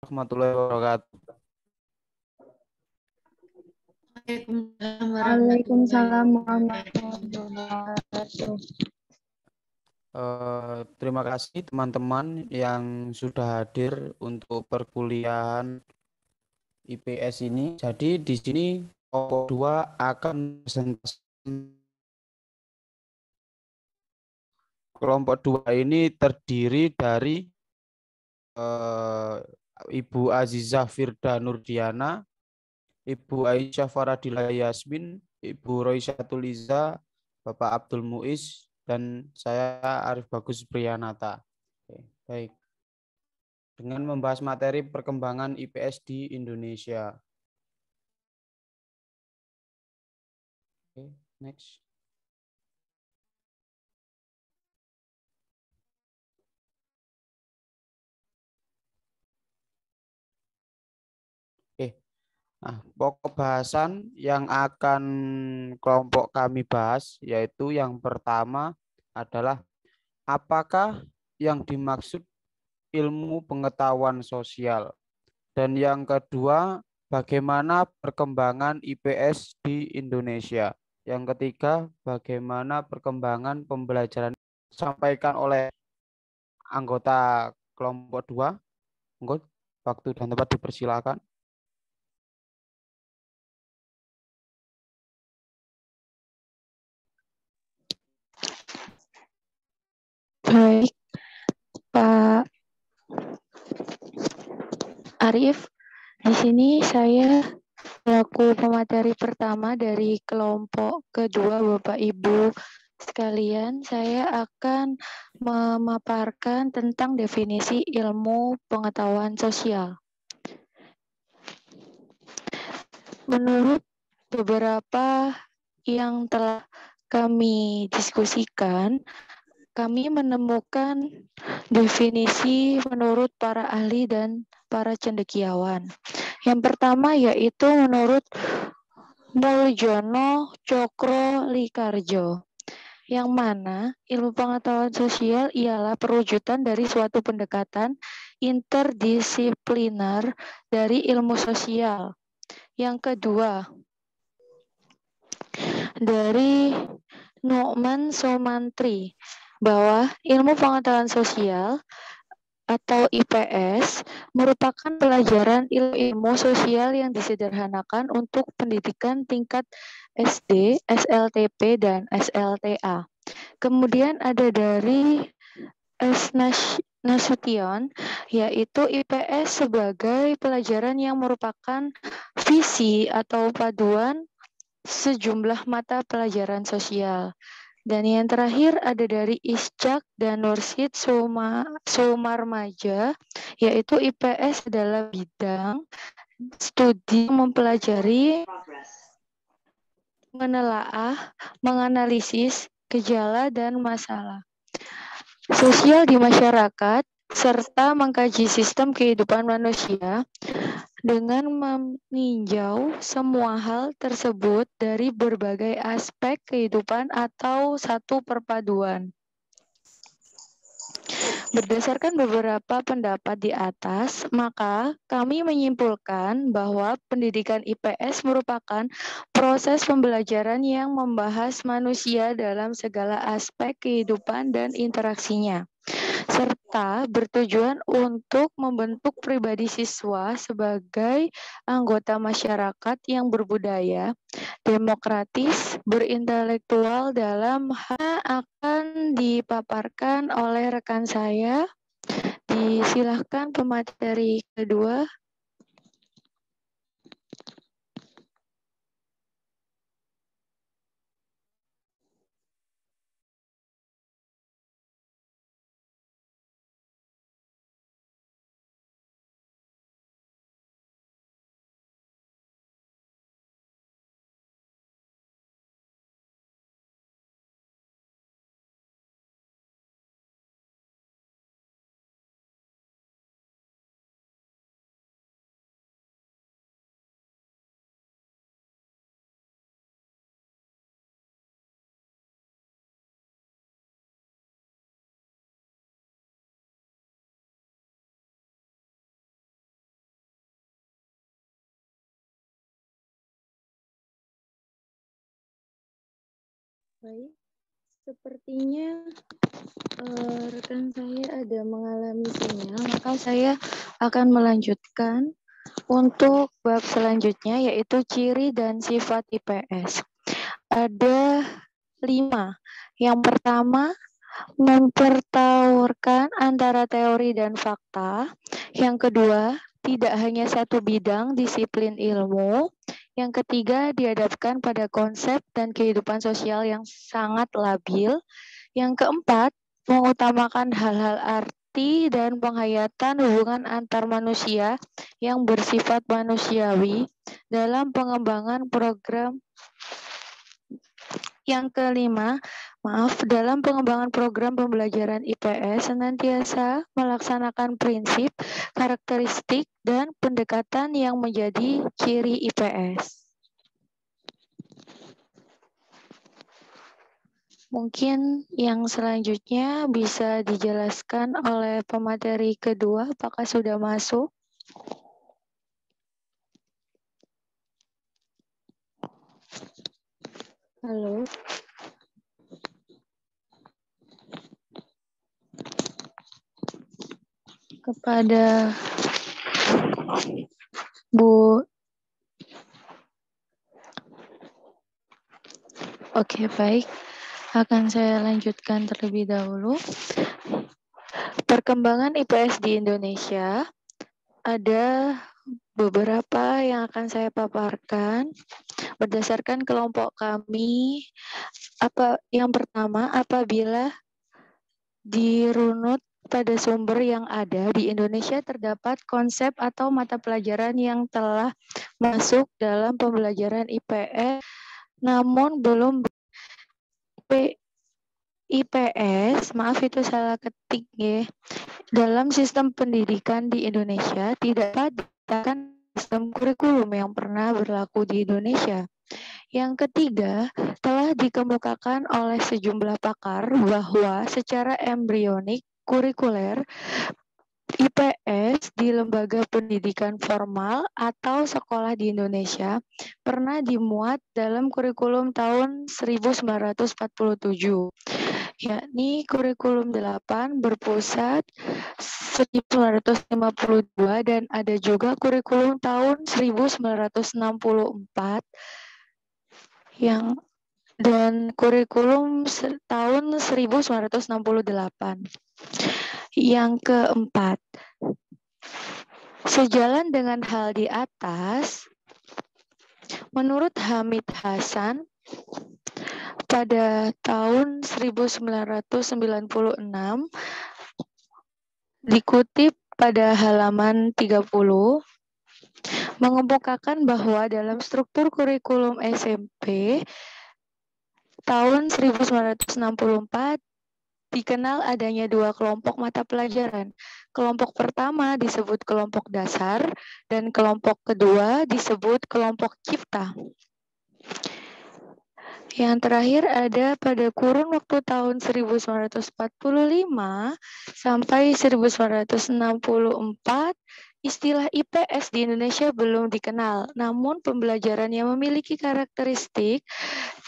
warahmatullahi wabarakatuh. Waalaikumsalam warahmatullahi wabarakatuh. Terima kasih teman-teman yang sudah hadir untuk perkuliahan IPS ini. Jadi di sini kelompok 2 akan presentasi. Kelompok 2 ini terdiri dari Ibu Azizah Firda Nurdiana, Ibu Aisyah Faradila Yasmin, Ibu Roisyatul Iza, Bapak Abdul Muiz, dan saya Arif Bagus Priyanata. Oke, baik. Dengan membahas materi perkembangan IPS di Indonesia. Oke, next. Oke. Nah, pokok bahasan yang akan kelompok kami bahas yaitu yang pertama adalah apakah yang dimaksud ilmu pengetahuan sosial, dan yang kedua bagaimana perkembangan IPS di Indonesia. Yang ketiga bagaimana perkembangan pembelajaran disampaikan oleh anggota kelompok 2. Waktu dan tempat dipersilakan. Baik, Pak Arif. Di sini saya selaku pemateri pertama dari kelompok kedua, Bapak Ibu sekalian, saya akan memaparkan tentang definisi ilmu pengetahuan sosial. Menurut beberapa yang telah kami diskusikan, kami menemukan definisi menurut para ahli dan para cendekiawan. Yang pertama yaitu menurut Muljono Cokro Likarjo, yang mana ilmu pengetahuan sosial ialah perwujudan dari suatu pendekatan interdisipliner dari ilmu sosial. Yang kedua, dari Nu'man Somantri, bahwa ilmu pengetahuan sosial atau IPS merupakan pelajaran ilmu sosial yang disederhanakan untuk pendidikan tingkat SD, SLTP, dan SLTA. Kemudian ada dari S. Nasution, yaitu IPS sebagai pelajaran yang merupakan visi atau paduan sejumlah mata pelajaran sosial. Dan yang terakhir ada dari Iscak dan Nursid Sumarmaja, yaitu IPS adalah bidang studi mempelajari, menelaah, menganalisis gejala dan masalah sosial di masyarakat, serta mengkaji sistem kehidupan manusia dengan meninjau semua hal tersebut dari berbagai aspek kehidupan atau satu perpaduan. Berdasarkan beberapa pendapat di atas, maka kami menyimpulkan bahwa pendidikan IPS merupakan proses pembelajaran yang membahas manusia dalam segala aspek kehidupan dan interaksinya, serta bertujuan untuk membentuk pribadi siswa sebagai anggota masyarakat yang berbudaya, demokratis, berintelektual dalam hal akan dipaparkan oleh rekan saya. Disilahkan pemateri kedua. Baik, sepertinya rekan saya ada mengalami sinyal, maka saya akan melanjutkan untuk bab selanjutnya, yaitu ciri dan sifat IPS. Ada 5. Yang pertama, mempertaurkan antara teori dan fakta. Yang kedua, tidak hanya satu bidang disiplin ilmu. Yang ketiga, dihadapkan pada konsep dan kehidupan sosial yang sangat labil. Yang keempat, mengutamakan hal-hal arti dan penghayatan hubungan antar manusia yang bersifat manusiawi dalam pengembangan program. Yang kelima, dalam pengembangan program pembelajaran IPS senantiasa melaksanakan prinsip, karakteristik, dan pendekatan yang menjadi ciri IPS. Mungkin yang selanjutnya bisa dijelaskan oleh pemateri kedua, apakah sudah masuk? Halo. Kepada Bu. Oke, baik. Akan saya lanjutkan terlebih dahulu. Perkembangan IPS di Indonesia ada beberapa yang akan saya paparkan berdasarkan kelompok kami. Yang pertama, apabila dirunut pada sumber yang ada di Indonesia terdapat konsep atau mata pelajaran yang telah masuk dalam pembelajaran IPS namun belum IPS, maaf itu salah ketik ya. Dalam sistem pendidikan di Indonesia tidak ada sistem kurikulum yang pernah berlaku di Indonesia. Yang ketiga, telah dikemukakan oleh sejumlah pakar bahwa secara embrionik kurikuler IPS di lembaga pendidikan formal atau sekolah di Indonesia pernah dimuat dalam kurikulum tahun 1947, yakni kurikulum 8 berpusat 1952 dan ada juga kurikulum tahun 1964 dan kurikulum tahun 1968. Yang keempat, sejalan dengan hal di atas, menurut Hamid Hasan, pada tahun 1996, dikutip pada halaman 30, mengemukakan bahwa dalam struktur kurikulum SMP tahun 1964 dikenal adanya 2 kelompok mata pelajaran. Kelompok pertama disebut kelompok dasar dan kelompok kedua disebut kelompok cipta. Yang terakhir ada pada kurun waktu tahun 1945 sampai 1964, istilah IPS di Indonesia belum dikenal, namun pembelajaran yang memiliki karakteristik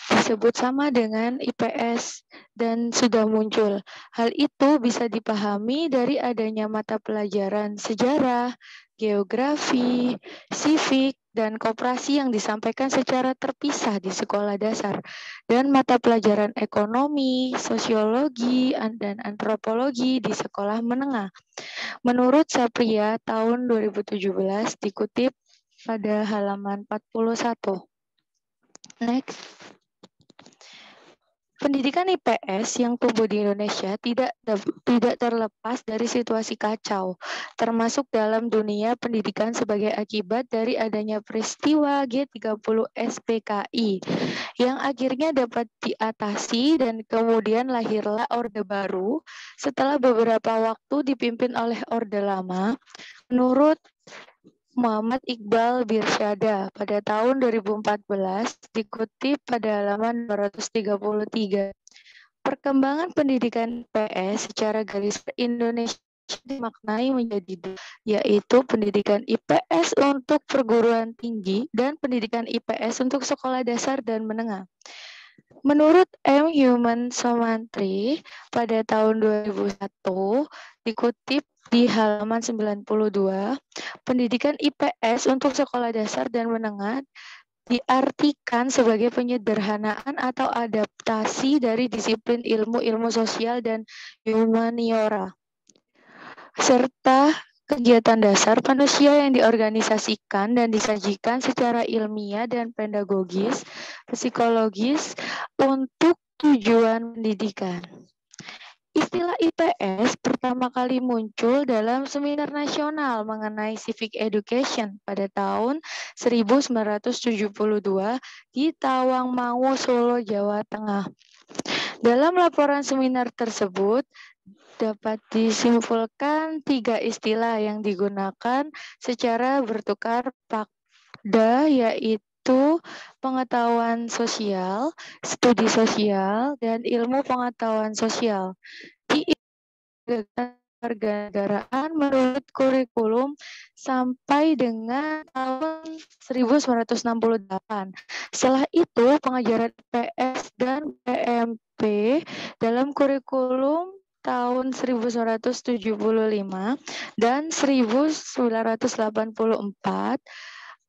disebut sama dengan IPS dan sudah muncul. Hal itu bisa dipahami dari adanya mata pelajaran sejarah, geografi, civic, dan koperasi yang disampaikan secara terpisah di sekolah dasar, dan mata pelajaran ekonomi, sosiologi, dan antropologi di sekolah menengah. Menurut Sapria tahun 2017 dikutip pada halaman 41. Next. Pendidikan IPS yang tumbuh di Indonesia tidak terlepas dari situasi kacau, termasuk dalam dunia pendidikan sebagai akibat dari adanya peristiwa G30 SPKI yang akhirnya dapat diatasi dan kemudian lahirlah Orde Baru setelah beberapa waktu dipimpin oleh Orde Lama. Menurut Muhammad Iqbal Birsyada pada tahun 2014 dikutip pada halaman 233. Perkembangan pendidikan IPS secara garis Indonesia dimaknai menjadi yaitu pendidikan IPS untuk perguruan tinggi dan pendidikan IPS untuk sekolah dasar dan menengah. Menurut M. Human Somantri pada tahun 2001, dikutip di halaman 92, pendidikan IPS untuk sekolah dasar dan menengah diartikan sebagai penyederhanaan atau adaptasi dari disiplin ilmu sosial dan humaniora, serta kegiatan dasar manusia yang diorganisasikan dan disajikan secara ilmiah dan pedagogis, psikologis untuk tujuan pendidikan. Istilah IPS pertama kali muncul dalam seminar nasional mengenai civic education pada tahun 1972 di Tawangmangu, Solo, Jawa Tengah. Dalam laporan seminar tersebut, dapat disimpulkan 3 istilah yang digunakan secara bertukar pada, yaitu pengetahuan sosial, studi sosial, dan ilmu pengetahuan sosial. Di kewarganegaraan menurut kurikulum sampai dengan tahun 1968. Setelah itu, pengajaran PS dan PMP dalam kurikulum tahun 1975 dan 1984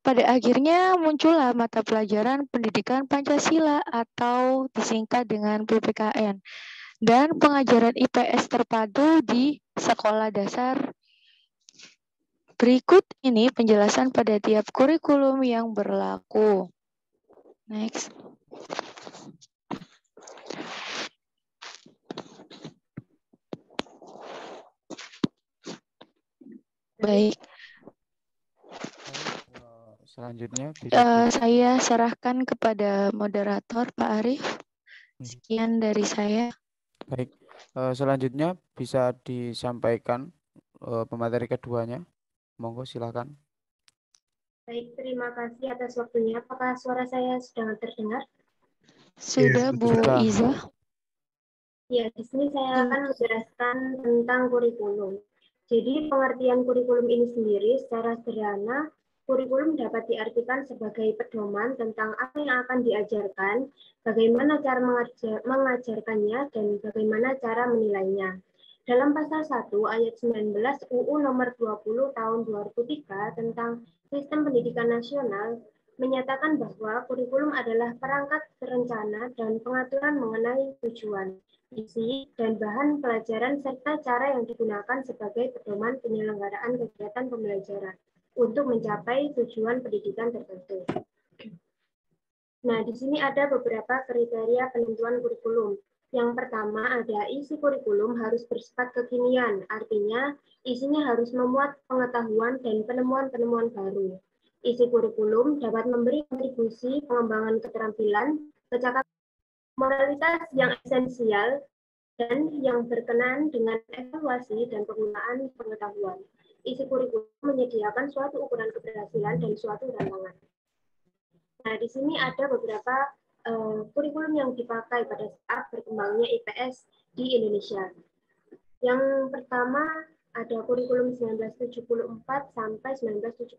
pada akhirnya muncullah mata pelajaran pendidikan Pancasila atau disingkat dengan PPKN dan pengajaran IPS terpadu di sekolah dasar. Berikut ini penjelasan pada tiap kurikulum yang berlaku. Next. Baik. Selanjutnya bisa saya serahkan kepada moderator Pak Arief. Sekian dari saya. Baik, selanjutnya bisa disampaikan pemateri keduanya. Monggo silakan. Baik, terima kasih atas waktunya. Apakah suara saya sudah terdengar? Sudah, Bu Iza. Ya, di sini saya akan menjelaskan tentang kurikulum. Jadi pengertian kurikulum ini sendiri secara sederhana, kurikulum dapat diartikan sebagai pedoman tentang apa yang akan diajarkan, bagaimana cara mengajarkannya, dan bagaimana cara menilainya. Dalam pasal 1 ayat 19 UU nomor 20 tahun 2003 tentang Sistem Pendidikan Nasional menyatakan bahwa kurikulum adalah perangkat rencana dan pengaturan mengenai tujuan, isi, dan bahan pelajaran serta cara yang digunakan sebagai pedoman penyelenggaraan kegiatan pembelajaran untuk mencapai tujuan pendidikan tertentu. Nah, di sini ada beberapa kriteria penentuan kurikulum. Yang pertama ada isi kurikulum harus bersifat kekinian, artinya isinya harus memuat pengetahuan dan penemuan-penemuan baru. Isi kurikulum dapat memberi kontribusi pengembangan keterampilan, kecakapan, moralitas yang esensial, dan yang berkenaan dengan evaluasi dan penggunaan pengetahuan. Isi kurikulum menyediakan suatu ukuran keberhasilan dan suatu tantangan. Nah, di sini ada beberapa kurikulum yang dipakai pada saat berkembangnya IPS di Indonesia. Yang pertama ada kurikulum 1974 sampai 1975,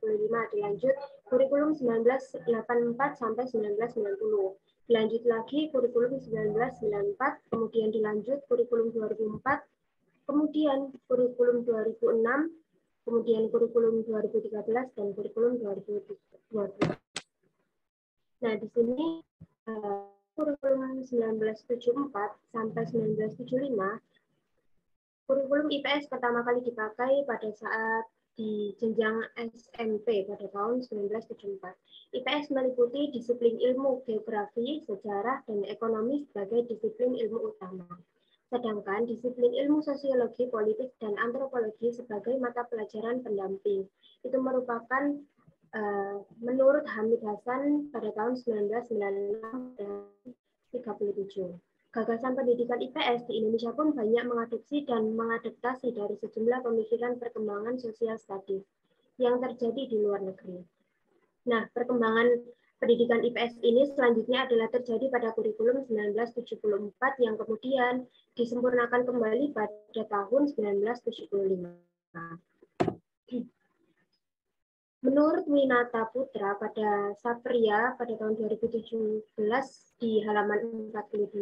dilanjut kurikulum 1984 sampai 1990. Dilanjut lagi kurikulum 1994, kemudian dilanjut kurikulum 2004, kemudian kurikulum 2006, kemudian kurikulum 2013, dan kurikulum 2020. Nah, di sini kurikulum 1974 sampai 1975, kurikulum IPS pertama kali dipakai pada saat di jenjang SMP pada tahun 1974. IPS meliputi disiplin ilmu geografi, sejarah, dan ekonomi sebagai disiplin ilmu utama. Sedangkan disiplin ilmu sosiologi, politik, dan antropologi sebagai mata pelajaran pendamping. Itu merupakan menurut Hamid Hasan pada tahun 1996 dan 37. Gagasan pendidikan IPS di Indonesia pun banyak mengadopsi dan mengadaptasi dari sejumlah pemikiran perkembangan sosial studies yang terjadi di luar negeri. Nah, perkembangan pendidikan IPS ini selanjutnya adalah terjadi pada kurikulum 1974 yang kemudian disempurnakan kembali pada tahun 1975. Menurut Winata Putra pada Sapria pada tahun 2017 di halaman 42,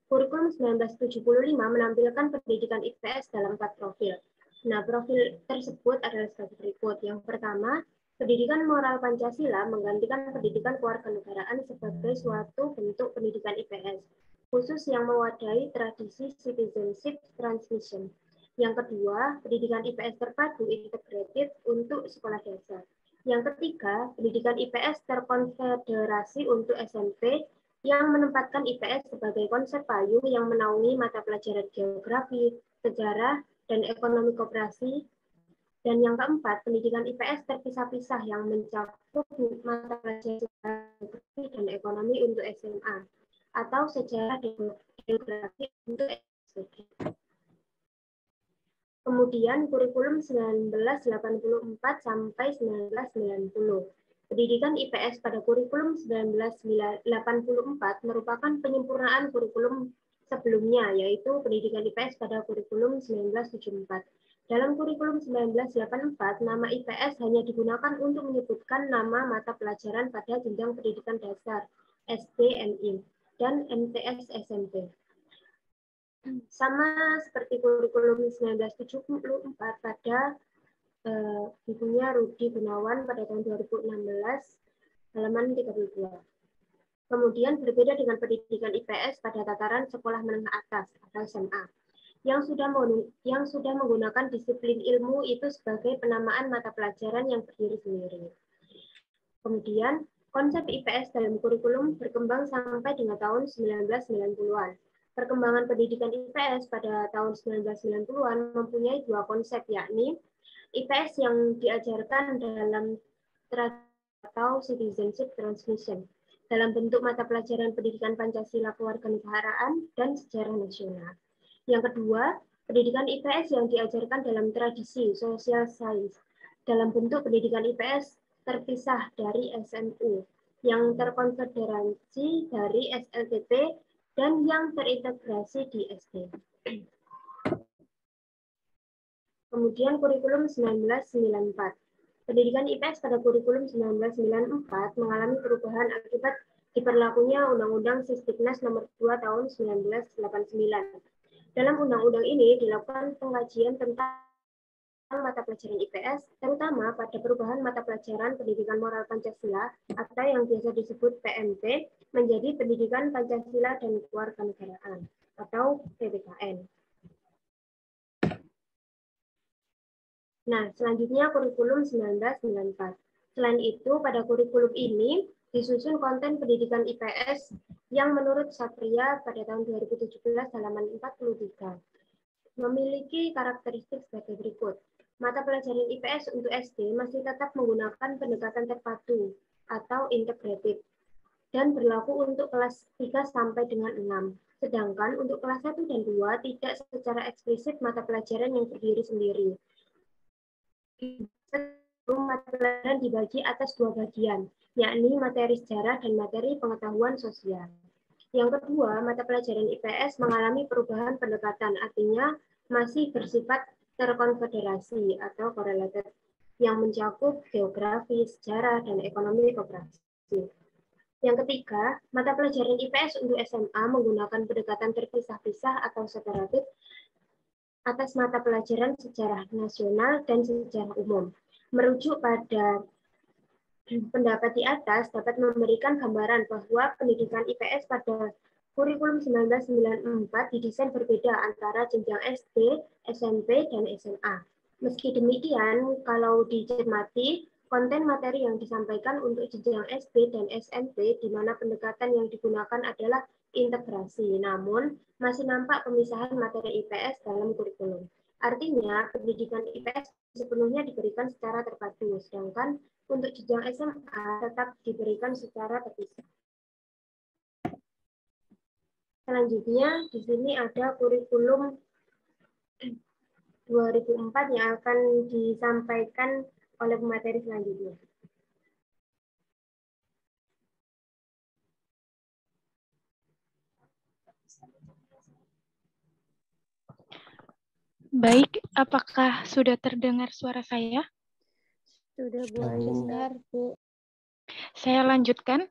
kurikulum 1975 menampilkan pendidikan IPS dalam 4 profil. Nah, profil tersebut adalah sebagai berikut. Yang pertama, pendidikan moral Pancasila menggantikan pendidikan kewarganegaraan sebagai suatu bentuk pendidikan IPS, khusus yang mewadahi tradisi citizenship transmission. Yang kedua, pendidikan IPS terpadu integrated untuk sekolah dasar. Yang ketiga, pendidikan IPS terkonfederasi untuk SMP yang menempatkan IPS sebagai konsep payung yang menaungi mata pelajaran geografi, sejarah, dan ekonomi koperasi. Dan yang keempat, pendidikan IPS terpisah-pisah yang mencakup mata pelajaran geografi dan ekonomi untuk SMA, atau sejarah dan geografi untuk SMP. Kemudian kurikulum 1984 sampai 1990. Pendidikan IPS pada kurikulum 1984 merupakan penyempurnaan kurikulum sebelumnya, yaitu pendidikan IPS pada kurikulum 1974. Dalam kurikulum 1984, nama IPS hanya digunakan untuk menyebutkan nama mata pelajaran pada jenjang pendidikan dasar, SD, MI, dan MTS SMP. Sama seperti kurikulum 1974 pada bukunya Rudi Gunawan pada tahun 2016, halaman 32. Kemudian berbeda dengan pendidikan IPS pada tataran sekolah menengah atas atau SMA, yang sudah menggunakan disiplin ilmu itu sebagai penamaan mata pelajaran yang berdiri sendiri. Kemudian, konsep IPS dalam kurikulum berkembang sampai dengan tahun 1990-an. Perkembangan pendidikan IPS pada tahun 1990-an mempunyai dua konsep, yakni IPS yang diajarkan dalam atau citizenship transmission dalam bentuk mata pelajaran pendidikan Pancasila kewarganegaraan dan sejarah nasional. Yang kedua, pendidikan IPS yang diajarkan dalam tradisi social science dalam bentuk pendidikan IPS terpisah dari SMU yang terkonfederasi dari SLTP dan yang terintegrasi di SD. Kemudian kurikulum 1994. Pendidikan IPS pada kurikulum 1994 mengalami perubahan akibat diberlakunya Undang-Undang Sisdiknas Nomor 2 Tahun 1989. Dalam undang-undang ini dilakukan pengkajian tentang mata pelajaran IPS, terutama pada perubahan mata pelajaran pendidikan moral Pancasila atau yang biasa disebut PMP menjadi pendidikan Pancasila dan kewarganegaraan atau PPKN. Nah, selanjutnya kurikulum 1994. Selain itu, pada kurikulum ini disusun konten pendidikan IPS yang menurut Sapria pada tahun 2017 halaman 43 memiliki karakteristik sebagai berikut. Mata pelajaran IPS untuk SD masih tetap menggunakan pendekatan terpadu atau integrated dan berlaku untuk kelas 3 sampai dengan 6. Sedangkan untuk kelas 1 dan 2 tidak secara eksplisit mata pelajaran yang berdiri sendiri. Mata pelajaran dibagi atas dua bagian, yakni materi sejarah dan materi pengetahuan sosial. Yang kedua, mata pelajaran IPS mengalami perubahan pendekatan, artinya masih bersifat terkonfederasi atau correlated, yang mencakup geografi, sejarah, dan ekonomi koperasi. Yang ketiga, mata pelajaran IPS untuk SMA menggunakan pendekatan terpisah-pisah atau separated atas mata pelajaran sejarah nasional dan sejarah umum. Merujuk pada pendapat di atas dapat memberikan gambaran bahwa pendidikan IPS pada kurikulum 1994 didesain berbeda antara jenjang SD, SMP, dan SMA. Meski demikian, kalau dicermati, konten materi yang disampaikan untuk jenjang SD dan SMP di mana pendekatan yang digunakan adalah integrasi, namun masih nampak pemisahan materi IPS dalam kurikulum. Artinya, pendidikan IPS sepenuhnya diberikan secara terpadu, sedangkan untuk jenjang SMA tetap diberikan secara terpisah. Selanjutnya, di sini ada kurikulum 2004 yang akan disampaikan oleh pemateri selanjutnya. Baik, apakah sudah terdengar suara saya? Sudah Bu Ya, Bu. Aisyah. Bu. Saya lanjutkan.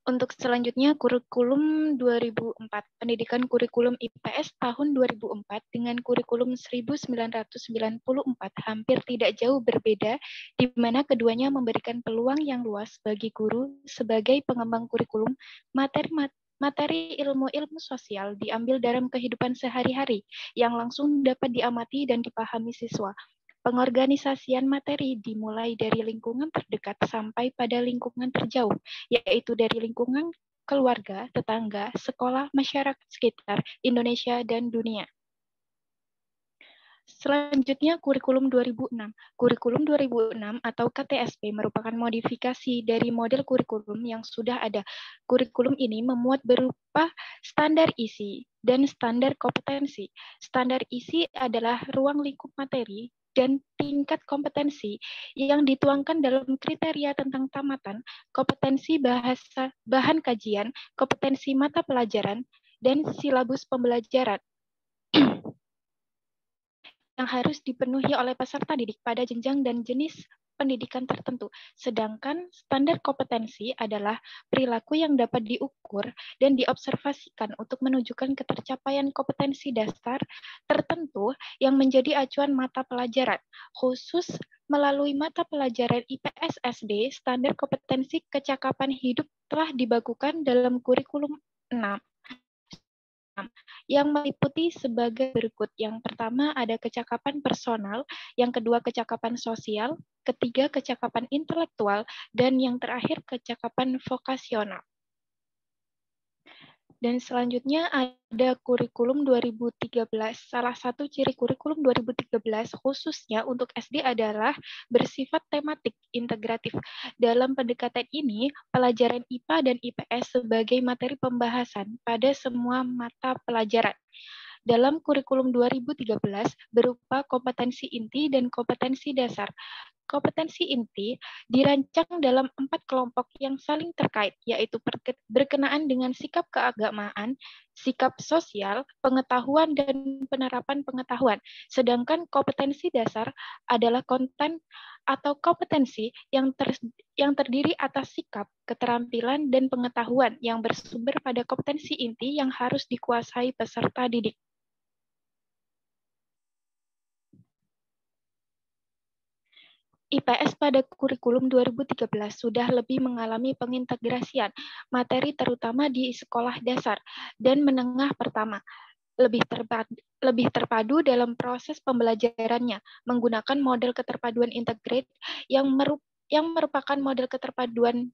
Untuk selanjutnya, kurikulum 2004, pendidikan kurikulum IPS tahun 2004 dengan kurikulum 1994 hampir tidak jauh berbeda, di mana keduanya memberikan peluang yang luas bagi guru sebagai pengembang kurikulum. Materi ilmu-ilmu sosial diambil dalam kehidupan sehari-hari yang langsung dapat diamati dan dipahami siswa. Pengorganisasian materi dimulai dari lingkungan terdekat sampai pada lingkungan terjauh, yaitu dari lingkungan keluarga, tetangga, sekolah, masyarakat sekitar, Indonesia, dan dunia. Selanjutnya, kurikulum 2006. Kurikulum 2006 atau KTSP merupakan modifikasi dari model kurikulum yang sudah ada. Kurikulum ini memuat berupa standar isi dan standar kompetensi. Standar isi adalah ruang lingkup materi dan tingkat kompetensi yang dituangkan dalam kriteria tentang tamatan, kompetensi bahasa, bahan kajian, kompetensi mata pelajaran, dan silabus pembelajaran yang harus dipenuhi oleh peserta didik pada jenjang dan jenis pendidikan tertentu. Sedangkan standar kompetensi adalah perilaku yang dapat diukur dan diobservasikan untuk menunjukkan ketercapaian kompetensi dasar tertentu yang menjadi acuan mata pelajaran. Khusus melalui mata pelajaran IPS SD, standar kompetensi kecakapan hidup telah dibakukan dalam kurikulum 6. Yang meliputi sebagai berikut. Yang pertama ada kecakapan personal, yang kedua kecakapan sosial, ketiga kecakapan intelektual, dan yang terakhir kecakapan vokasional. Dan selanjutnya ada kurikulum 2013. Salah satu ciri kurikulum 2013 khususnya untuk SD adalah bersifat tematik integratif. Dalam pendekatan ini, pelajaran IPA dan IPS sebagai materi pembahasan pada semua mata pelajaran. Dalam kurikulum 2013 berupa kompetensi inti dan kompetensi dasar. Kompetensi inti dirancang dalam 4 kelompok yang saling terkait, yaitu berkenaan dengan sikap keagamaan, sikap sosial, pengetahuan, dan penerapan pengetahuan. Sedangkan kompetensi dasar adalah konten atau kompetensi yang terdiri atas sikap, keterampilan, dan pengetahuan yang bersumber pada kompetensi inti yang harus dikuasai peserta didik. IPS pada kurikulum 2013 sudah lebih mengalami pengintegrasian materi terutama di sekolah dasar dan menengah pertama, lebih terpadu dalam proses pembelajarannya menggunakan model keterpaduan integrate yang merupakan model keterpaduan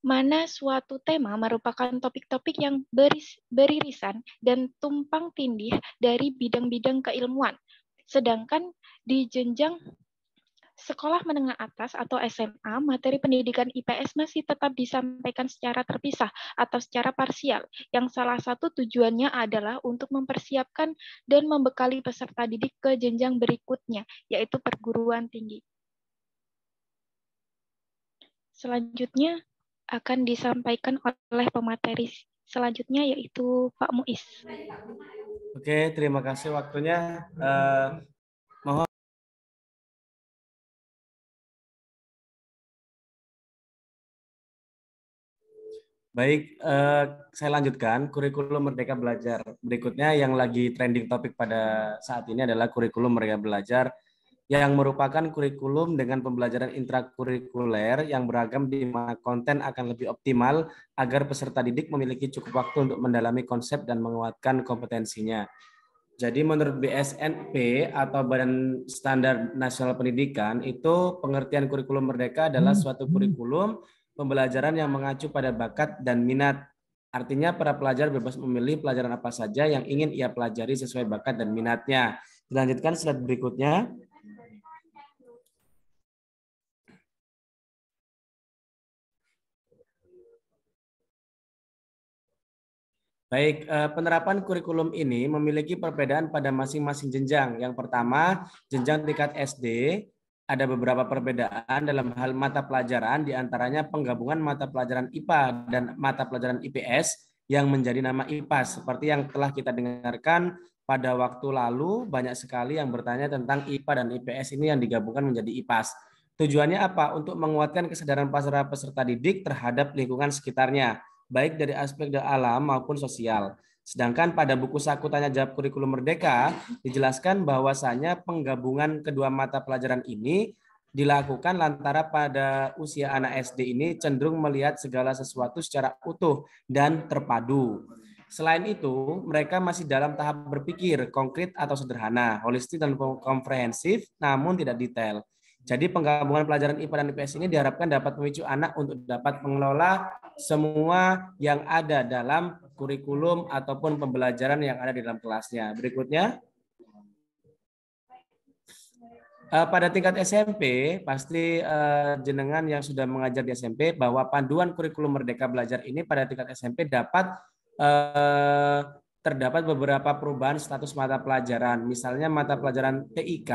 mana suatu tema merupakan topik-topik yang beririsan dan tumpang tindih dari bidang-bidang keilmuan. Sedangkan di jenjang sekolah menengah atas atau SMA, materi pendidikan IPS masih tetap disampaikan secara terpisah atau secara parsial, yang salah satu tujuannya adalah untuk mempersiapkan dan membekali peserta didik ke jenjang berikutnya, yaitu perguruan tinggi. Selanjutnya akan disampaikan oleh pemateri selanjutnya, yaitu Pak Muiz. Oke, terima kasih waktunya. Mohon baik, saya lanjutkan kurikulum Merdeka Belajar. Berikutnya yang lagi trending topik pada saat ini adalah kurikulum Merdeka Belajar yang merupakan kurikulum dengan pembelajaran intrakurikuler yang beragam di mana konten akan lebih optimal agar peserta didik memiliki cukup waktu untuk mendalami konsep dan menguatkan kompetensinya. Jadi menurut BSNP atau Badan Standar Nasional Pendidikan itu pengertian kurikulum merdeka adalah suatu kurikulum pembelajaran yang mengacu pada bakat dan minat. Artinya para pelajar bebas memilih pelajaran apa saja yang ingin ia pelajari sesuai bakat dan minatnya. Dilanjutkan slide berikutnya. Baik, penerapan kurikulum ini memiliki perbedaan pada masing-masing jenjang. Yang pertama, jenjang tingkat SD, ada beberapa perbedaan dalam hal mata pelajaran, diantaranya penggabungan mata pelajaran IPA dan mata pelajaran IPS yang menjadi nama IPAS. Seperti yang telah kita dengarkan pada waktu lalu, banyak sekali yang bertanya tentang IPA dan IPS ini yang digabungkan menjadi IPAS. Tujuannya apa? Untuk menguatkan kesadaran para peserta didik terhadap lingkungan sekitarnya, baik dari aspek alam maupun sosial. Sedangkan pada buku saku tanya jawab kurikulum merdeka dijelaskan bahwasanya penggabungan kedua mata pelajaran ini dilakukan lantaran pada usia anak SD ini cenderung melihat segala sesuatu secara utuh dan terpadu. Selain itu, mereka masih dalam tahap berpikir konkret atau sederhana, holistik dan komprehensif, namun tidak detail. Jadi penggabungan pelajaran IPA dan IPS ini diharapkan dapat memicu anak untuk dapat mengelola semua yang ada dalam kurikulum ataupun pembelajaran yang ada di dalam kelasnya. Berikutnya, pada tingkat SMP, pasti jenengan yang sudah mengajar di SMP bahwa panduan kurikulum Merdeka Belajar ini pada tingkat SMP dapat terdapat beberapa perubahan status mata pelajaran. Misalnya mata pelajaran TIK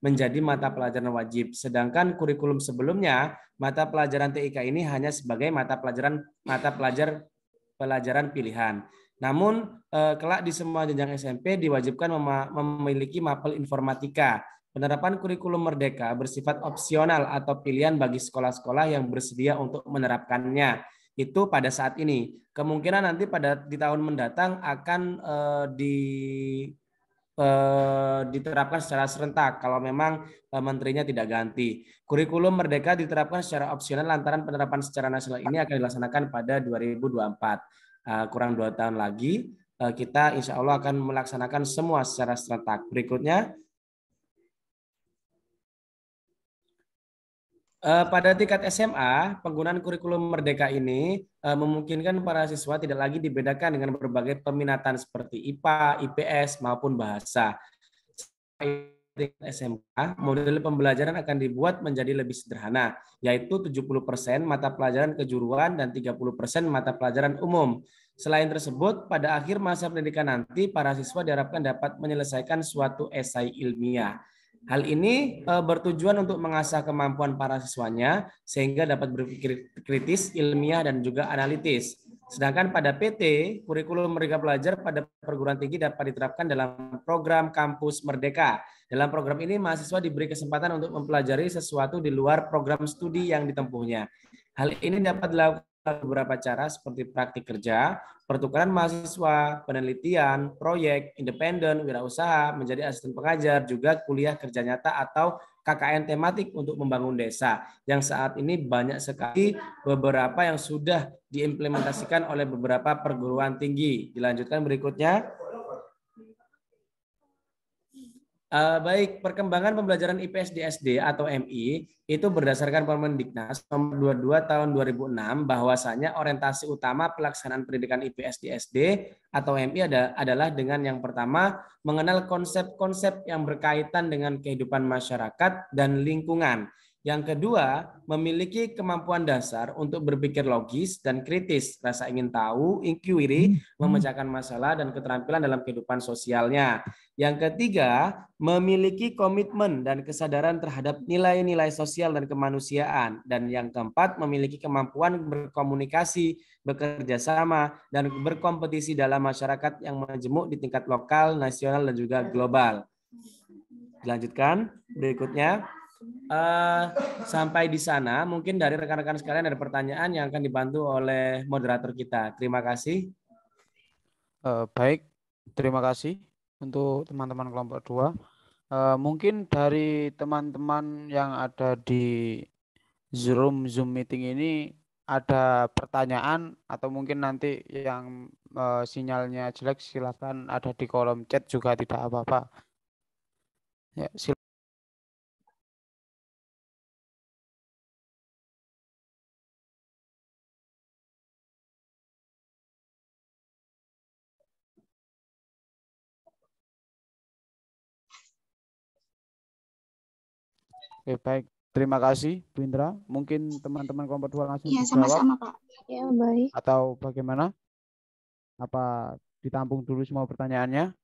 menjadi mata pelajaran wajib. Sedangkan kurikulum sebelumnya, mata pelajaran TIK ini hanya sebagai mata pelajaran pilihan. Namun, kelak di semua jenjang SMP diwajibkan memiliki mapel informatika. Penerapan kurikulum Merdeka bersifat opsional atau pilihan bagi sekolah-sekolah yang bersedia untuk menerapkannya. Itu pada saat ini. Kemungkinan nanti di tahun mendatang akan diterapkan secara serentak kalau memang menterinya tidak ganti. Kurikulum Merdeka diterapkan secara opsional lantaran penerapan secara nasional ini akan dilaksanakan pada 2024. Kurang 2 tahun lagi kita insya Allah akan melaksanakan semua secara serentak. Berikutnya, pada tingkat SMA, penggunaan kurikulum Merdeka ini memungkinkan para siswa tidak lagi dibedakan dengan berbagai peminatan seperti IPA, IPS, maupun bahasa. Tingkat SMA, model pembelajaran akan dibuat menjadi lebih sederhana, yaitu 70% mata pelajaran kejuruan dan 30% mata pelajaran umum. Selain tersebut, pada akhir masa pendidikan nanti, para siswa diharapkan dapat menyelesaikan suatu esai ilmiah. Hal ini bertujuan untuk mengasah kemampuan para siswanya sehingga dapat berpikir kritis, ilmiah, dan juga analitis. Sedangkan pada PT, kurikulum Merdeka Belajar pada perguruan tinggi dapat diterapkan dalam program Kampus Merdeka. Dalam program ini, mahasiswa diberi kesempatan untuk mempelajari sesuatu di luar program studi yang ditempuhnya. Hal ini dapat dilakukan beberapa cara seperti praktik kerja, pertukaran mahasiswa, penelitian, proyek, independen, wirausaha, menjadi asisten pengajar, juga kuliah kerja nyata atau KKN tematik untuk membangun desa. Yang saat ini banyak sekali beberapa yang sudah diimplementasikan oleh beberapa perguruan tinggi. Dilanjutkan berikutnya. Baik, perkembangan pembelajaran IPS di SD atau MI itu berdasarkan Permendiknas nomor 22 tahun 2006 bahwasanya orientasi utama pelaksanaan pendidikan IPS di SD atau MI adalah dengan yang pertama mengenal konsep-konsep yang berkaitan dengan kehidupan masyarakat dan lingkungan. Yang kedua, memiliki kemampuan dasar untuk berpikir logis dan kritis, rasa ingin tahu, inquiry, memecahkan masalah, dan keterampilan dalam kehidupan sosialnya. Yang ketiga, memiliki komitmen dan kesadaran terhadap nilai-nilai sosial dan kemanusiaan. Dan yang keempat, memiliki kemampuan berkomunikasi, bekerja sama, dan berkompetisi dalam masyarakat yang majemuk di tingkat lokal, nasional, dan juga global. Dilanjutkan, berikutnya. Sampai di sana, mungkin dari rekan-rekan sekalian ada pertanyaan yang akan dibantu oleh moderator kita. Terima kasih. Baik, terima kasih untuk teman-teman kelompok 2. Mungkin dari teman-teman yang ada di Zoom meeting ini ada pertanyaan atau mungkin nanti yang sinyalnya jelek silakan ada di kolom chat juga tidak apa-apa. Ya, silakan. Oke, baik. Terima kasih, Bu Indra. Mungkin teman-teman kelompok 2 langsung Iya, dijawab. sama-sama, Pak. Ya, baik. Atau bagaimana? Apa ditampung dulu semua pertanyaannya?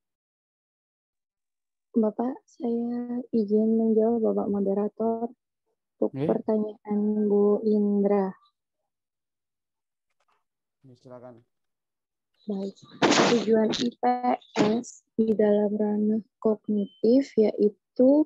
Bapak, saya izin menjawab Bapak moderator untuk pertanyaan Bu Indra. Silakan. Baik. Tujuan IPS di dalam ranah kognitif yaitu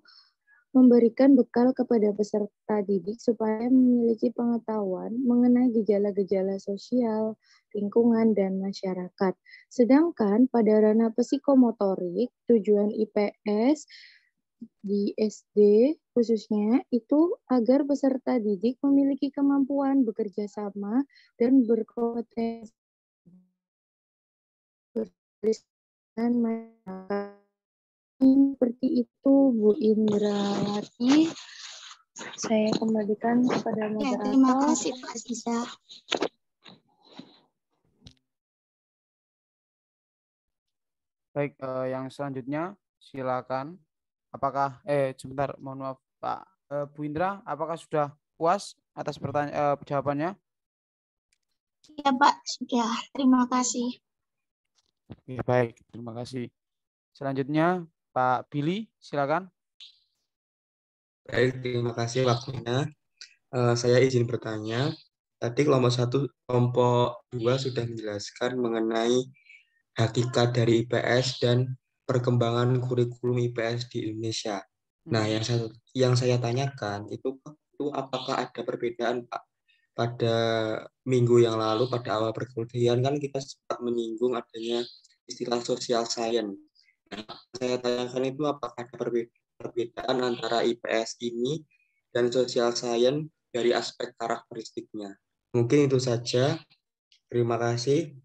memberikan bekal kepada peserta didik supaya memiliki pengetahuan mengenai gejala-gejala sosial, lingkungan, dan masyarakat. Sedangkan pada ranah psikomotorik, tujuan IPS di SD khususnya itu agar peserta didik memiliki kemampuan bekerja sama dan berkompetensi dengan masyarakat. Seperti itu, Bu Indrawati. Saya kembalikan kepada moderator. Terima kasih, Pak Aziza. Baik, yang selanjutnya silakan. Apakah sebentar, mohon maaf Pak Bu Indra, apakah sudah puas atas jawabannya? Ya, Pak, sudah. Terima kasih. Oke, baik, terima kasih. Selanjutnya Pak Billy, silakan. Baik, terima kasih waktunya. Saya izin bertanya. Tadi kelompok 1, kelompok 2 sudah menjelaskan mengenai hakikat dari IPS dan perkembangan kurikulum IPS di Indonesia. Nah, yang saya tanyakan itu apakah ada perbedaan, Pak? Pada minggu yang lalu, pada awal perkuliahan kan kita sempat menyinggung adanya istilah social science. Nah, saya tanyakan itu apakah ada perbedaan antara IPS ini dan social science dari aspek karakteristiknya. Mungkin itu saja. Terima kasih.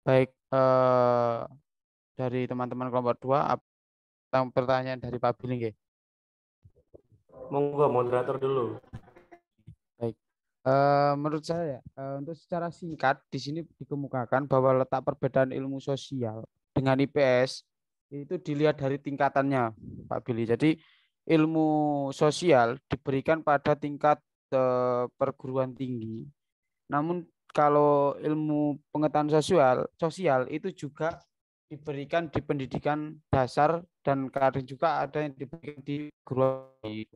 Baik, dari teman-teman kelompok 2, pertanyaan dari Pak Billy nggih. Monggo moderator dulu. Baik. Menurut saya, untuk secara singkat di sini dikemukakan bahwa letak perbedaan ilmu sosial dengan IPS itu dilihat dari tingkatannya, Pak Billy. Jadi ilmu sosial diberikan pada tingkat perguruan tinggi. Namun kalau ilmu pengetahuan sosial itu juga diberikan di pendidikan dasar dan kadang juga ada yang diberikan di perguruan tinggi.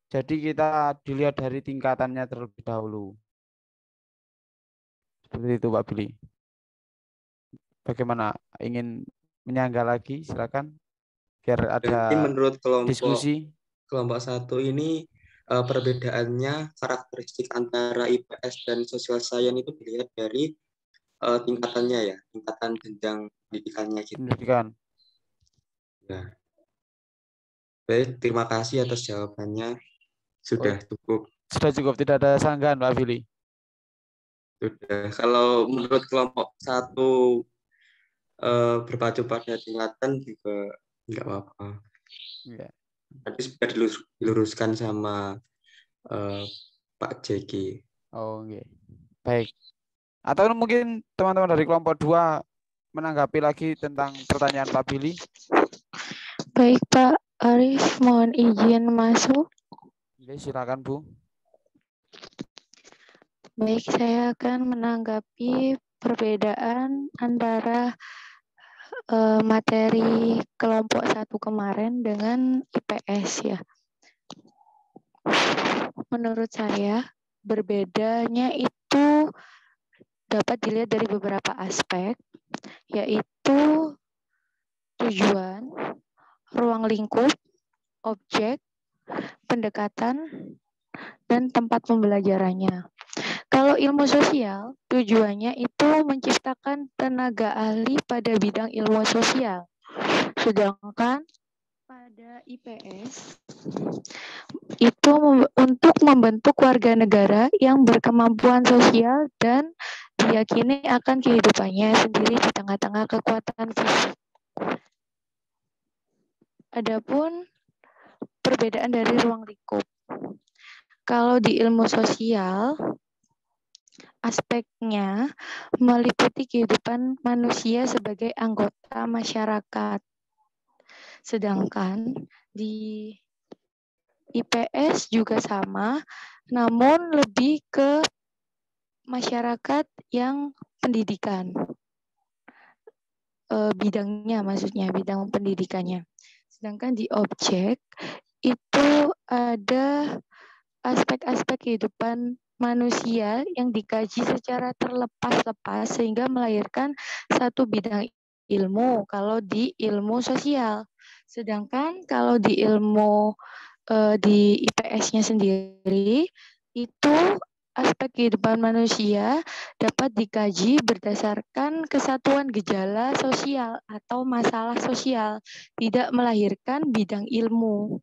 Jadi kita dilihat dari tingkatannya terlebih dahulu. Seperti itu Pak Billy. Bagaimana? Ingin menyangga lagi? Silakan. Biar ada menurut diskusi. Kelompok 1 ini perbedaannya karakteristik antara IPS dan social science itu dilihat dari tingkatannya ya, tingkatan jenjang pendidikannya gitu. Pendidikan. Ya. Baik, terima kasih atas jawabannya. Sudah cukup. Sudah cukup, tidak ada sanggahan Pak Billy. Sudah. Kalau menurut kelompok 1 berpacu pada tingkatan juga nggak apa-apa. Ya. Nanti sudah diluruskan sama Pak Jeki. Oh, okay. Baik. Atau mungkin teman-teman dari kelompok 2 menanggapi lagi tentang pertanyaan Pak Billy. Baik Pak Arif, mohon izin masuk. Oke, silakan Bu. Baik, saya akan menanggapi perbedaan antara materi kelompok 1 kemarin dengan IPS ya. Menurut saya berbedanya itu dapat dilihat dari beberapa aspek, yaitu tujuan, ruang lingkup, objek, pendekatan, dan tempat pembelajarannya. Kalau ilmu sosial, tujuannya itu menciptakan tenaga ahli pada bidang ilmu sosial. Sedangkan pada IPS, itu untuk membentuk warga negara yang berkemampuan sosial dan diyakini akan kehidupannya sendiri di tengah-tengah kekuatan fisik. Adapun perbedaan dari ruang lingkup. Kalau di ilmu sosial, aspeknya meliputi kehidupan manusia sebagai anggota masyarakat. Sedangkan di IPS juga sama, namun lebih ke masyarakat yang pendidikan. Bidangnya maksudnya, bidang pendidikannya. Sedangkan di objek itu ada aspek-aspek kehidupan manusia yang dikaji secara terlepas-lepas sehingga melahirkan satu bidang ilmu kalau di ilmu sosial. Sedangkan kalau di ilmu di IPS-nya sendiri itu aspek kehidupan manusia dapat dikaji berdasarkan kesatuan gejala sosial atau masalah sosial, tidak melahirkan bidang ilmu.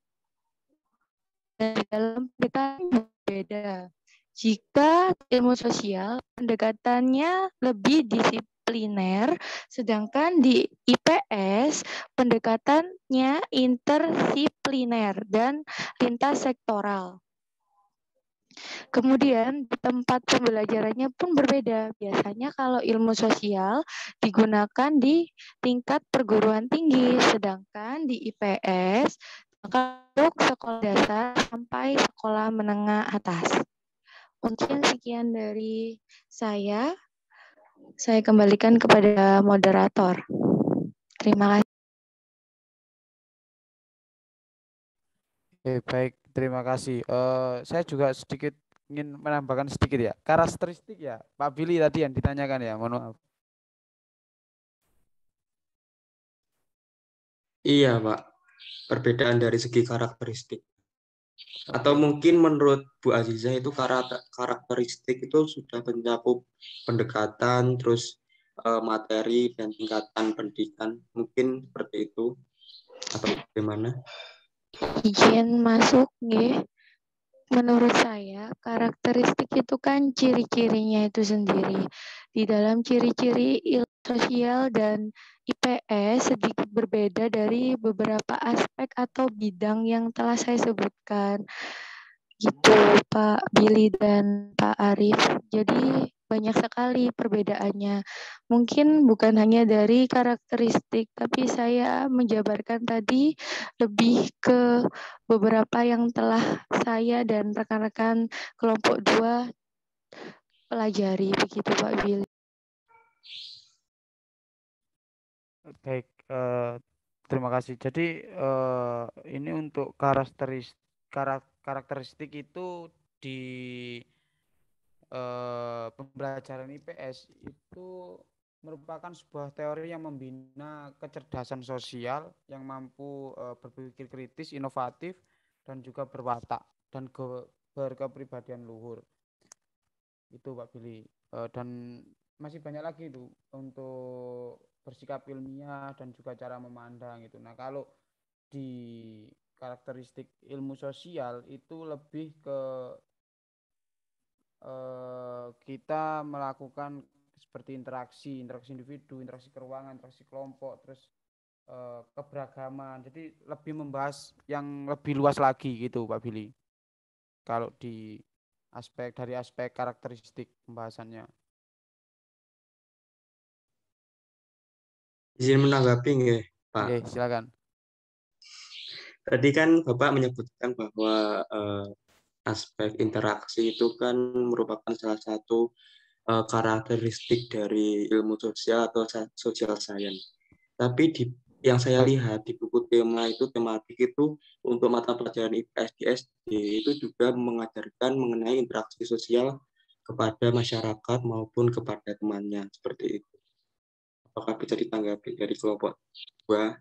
Dan dalam pendekatan berbeda. Jika ilmu sosial pendekatannya lebih disipliner, sedangkan di IPS pendekatannya interdisipliner dan lintas sektoral. Kemudian di tempat pembelajarannya pun berbeda. Biasanya kalau ilmu sosial digunakan di tingkat perguruan tinggi, sedangkan di IPS untuk sekolah dasar sampai sekolah menengah atas. Mungkin sekian dari saya. Saya kembalikan kepada moderator. Terima kasih. Baik, terima kasih. Saya juga sedikit ingin menambahkan sedikit ya. Karakteristik ya, Pak Billy tadi yang ditanyakan ya, mohon maaf. Iya, Pak. Perbedaan dari segi karakteristik. Atau Oke. mungkin menurut Bu Aziza itu karakteristik itu sudah mencakup pendekatan, terus materi dan tingkatan pendidikan. Mungkin seperti itu. Atau bagaimana? Izin masuk, nggih. Menurut saya, karakteristik itu kan ciri-cirinya itu sendiri. Di dalam ciri-ciri ilmu sosial dan IPS sedikit berbeda dari beberapa aspek atau bidang yang telah saya sebutkan. Gitu, Pak Billy dan Pak Arif. Jadi banyak sekali perbedaannya. Mungkin bukan hanya dari karakteristik, tapi saya menjabarkan tadi lebih ke beberapa yang telah saya dan rekan-rekan kelompok 2 pelajari, begitu Pak Billy. Baik, terima kasih. Jadi ini untuk karakteristik itu di pembelajaran IPS itu merupakan sebuah teori yang membina kecerdasan sosial yang mampu berpikir kritis, inovatif, dan juga berwatak dan berkepribadian luhur. Itu Pak Billy. Dan masih banyak lagi itu untuk bersikap ilmiah dan juga cara memandang itu. Nah, kalau di karakteristik ilmu sosial itu lebih ke kita melakukan seperti interaksi individu, interaksi keruangan, interaksi kelompok, terus keberagaman. Jadi lebih membahas yang lebih luas lagi gitu Pak Billy. Kalau di dari aspek karakteristik pembahasannya. Izin menanggapi nggih, Pak. Oke, silakan. Tadi kan Bapak menyebutkan bahwa aspek interaksi itu kan merupakan salah satu karakteristik dari ilmu sosial atau social science. Tapi yang saya lihat di buku tema itu tematik itu untuk mata pelajaran IPS di SD itu juga mengajarkan mengenai interaksi sosial kepada masyarakat maupun kepada temannya seperti itu. Apakah bisa ditanggapi dari kelompok 2?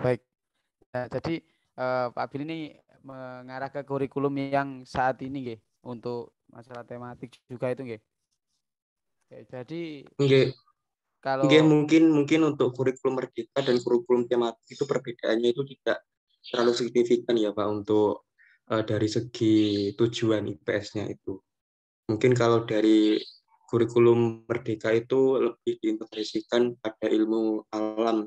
Baik. Nah, jadi Pak Billy ini mengarah ke kurikulum yang saat ini nggih untuk masalah tematik juga itu nggih. Jadi Nggih, kalau mungkin untuk kurikulum merdeka dan kurikulum tematik itu perbedaannya itu tidak terlalu signifikan ya Pak untuk dari segi tujuan IPS-nya itu. Mungkin kalau dari kurikulum merdeka itu lebih diintegrasikan pada ilmu alam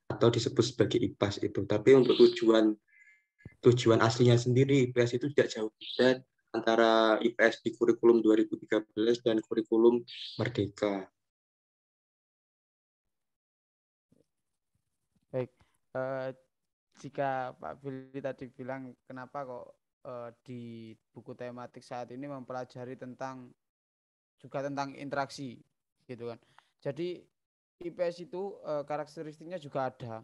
atau disebut sebagai IPAS itu. Tapi untuk tujuan aslinya sendiri IPS itu tidak jauh beda antara IPS di kurikulum 2013 dan kurikulum merdeka. baik, jika Pak Billy tadi bilang kenapa kok di buku tematik saat ini mempelajari juga tentang interaksi gitu kan. Jadi IPS itu karakteristiknya juga ada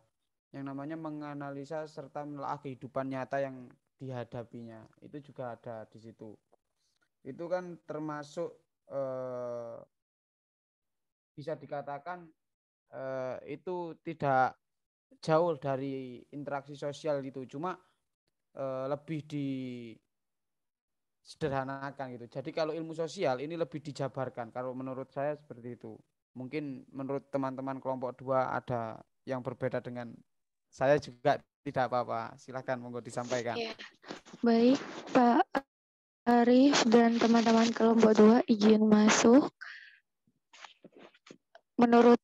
yang namanya menganalisa serta menelaah kehidupan nyata yang dihadapinya. Itu juga ada di situ. Itu kan termasuk bisa dikatakan itu tidak jauh dari interaksi sosial gitu. Cuma lebih disederhanakan gitu. Jadi kalau ilmu sosial ini lebih dijabarkan. Kalau menurut saya seperti itu. Mungkin menurut teman-teman kelompok 2 ada yang berbeda dengan saya juga tidak apa-apa. Silahkan monggo disampaikan. Ya, baik Pak Arif dan teman-teman kelompok 2 izin masuk. Menurut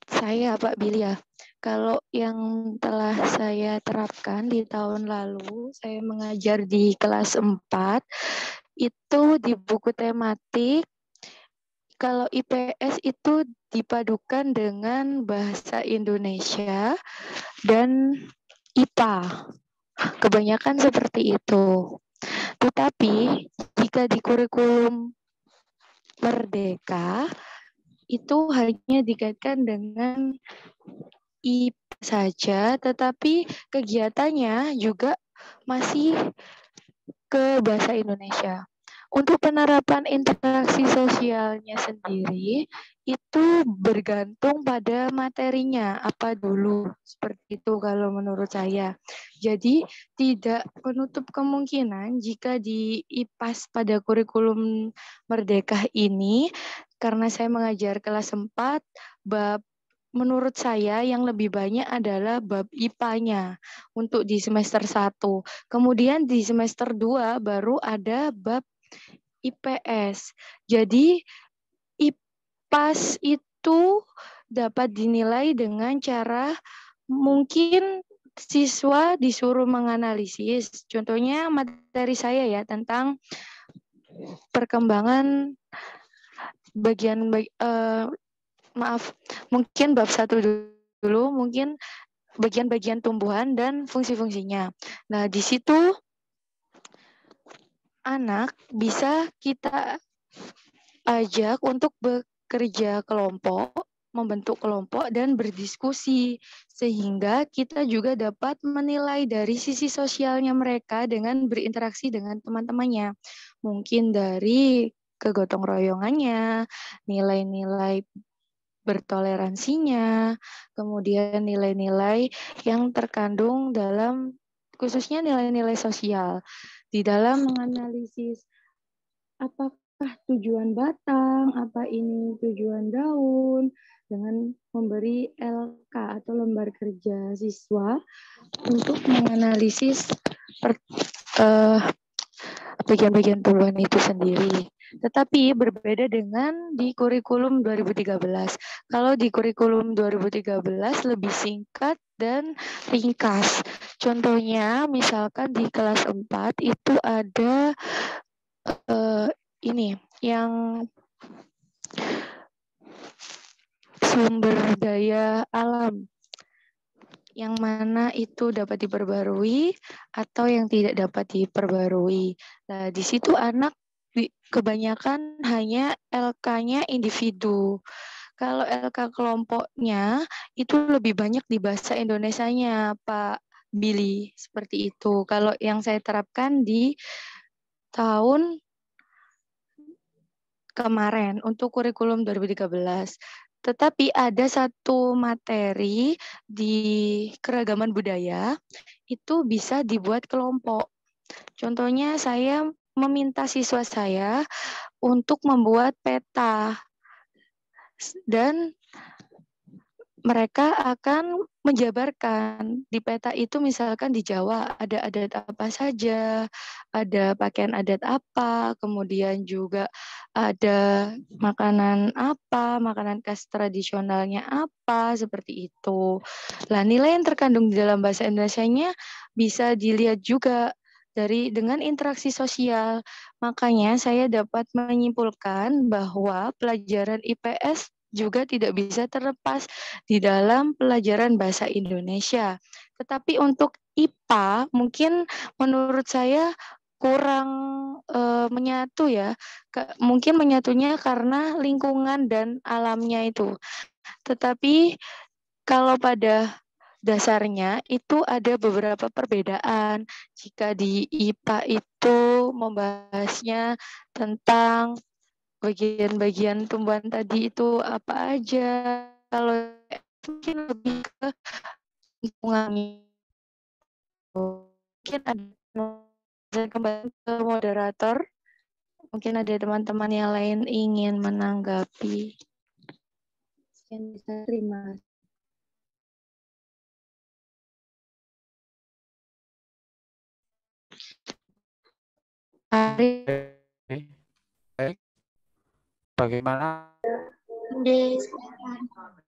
saya Pak Billy ya, kalau yang telah saya terapkan di tahun lalu, saya mengajar di kelas 4, itu di buku tematik, kalau IPS itu dipadukan dengan bahasa Indonesia dan IPA. Kebanyakan seperti itu. Tetapi jika di kurikulum Merdeka itu hanya dikaitkan dengan IPA saja, tetapi kegiatannya juga masih ke bahasa Indonesia. Untuk penerapan interaksi sosialnya sendiri itu bergantung pada materinya apa dulu, seperti itu kalau menurut saya. Jadi tidak menutup kemungkinan jika di IPAS pada kurikulum Merdeka ini, karena saya mengajar kelas 4, bab menurut saya yang lebih banyak adalah bab IPA-nya untuk di semester 1. Kemudian di semester 2 baru ada bab IPS. Jadi IPAS itu dapat dinilai dengan cara mungkin siswa disuruh menganalisis. Contohnya materi saya ya tentang perkembangan mungkin bab 1 dulu, mungkin bagian-bagian tumbuhan dan fungsi-fungsinya. Nah, di situ anak bisa kita ajak untuk bekerja kelompok, membentuk kelompok dan berdiskusi sehingga kita juga dapat menilai dari sisi sosialnya mereka dengan berinteraksi dengan teman-temannya. Mungkin dari kegotong royongannya, nilai-nilai bertoleransinya, kemudian nilai-nilai yang terkandung dalam khususnya nilai-nilai sosial di dalam menganalisis apakah tujuan batang, apa ini tujuan daun, dengan memberi LK atau lembar kerja siswa untuk menganalisis bagian-bagian tumbuhan itu sendiri. Tetapi berbeda dengan di kurikulum 2013. Kalau di kurikulum 2013 lebih singkat dan ringkas. Contohnya misalkan di kelas 4 itu ada ini yang sumber daya alam yang mana itu dapat diperbarui atau yang tidak dapat diperbarui. Nah, di situ anak kebanyakan hanya LK-nya individu. Kalau LK kelompoknya itu lebih banyak di bahasa Indonesianya, Pak Billy, seperti itu. Kalau yang saya terapkan di tahun kemarin untuk kurikulum 2013. Tetapi ada satu materi di keragaman budaya itu bisa dibuat kelompok. Contohnya saya meminta siswa saya untuk membuat peta dan mereka akan menjabarkan di peta itu misalkan di Jawa ada adat apa saja, ada pakaian adat apa, kemudian juga ada makanan apa, makanan khas tradisionalnya apa, seperti itu. Nah, nilai yang terkandung di dalam bahasa Indonesianya bisa dilihat juga dengan interaksi sosial. Makanya saya dapat menyimpulkan bahwa pelajaran IPS juga tidak bisa terlepas di dalam pelajaran bahasa Indonesia. Tetapi untuk IPA mungkin menurut saya kurang menyatu ya. Mungkin menyatunya karena lingkungan dan alamnya itu. Tetapi kalau pada dasarnya itu ada beberapa perbedaan. Jika di IPA itu membahasnya tentang bagian-bagian tumbuhan tadi itu apa aja. Kalau mungkin lebih ke lingkungan. Mungkin ada saya kembali ke moderator. Mungkin ada teman-teman yang lain ingin menanggapi. Sekian bisa terima. Ari, Baik. Bagaimana? Oke, silakan.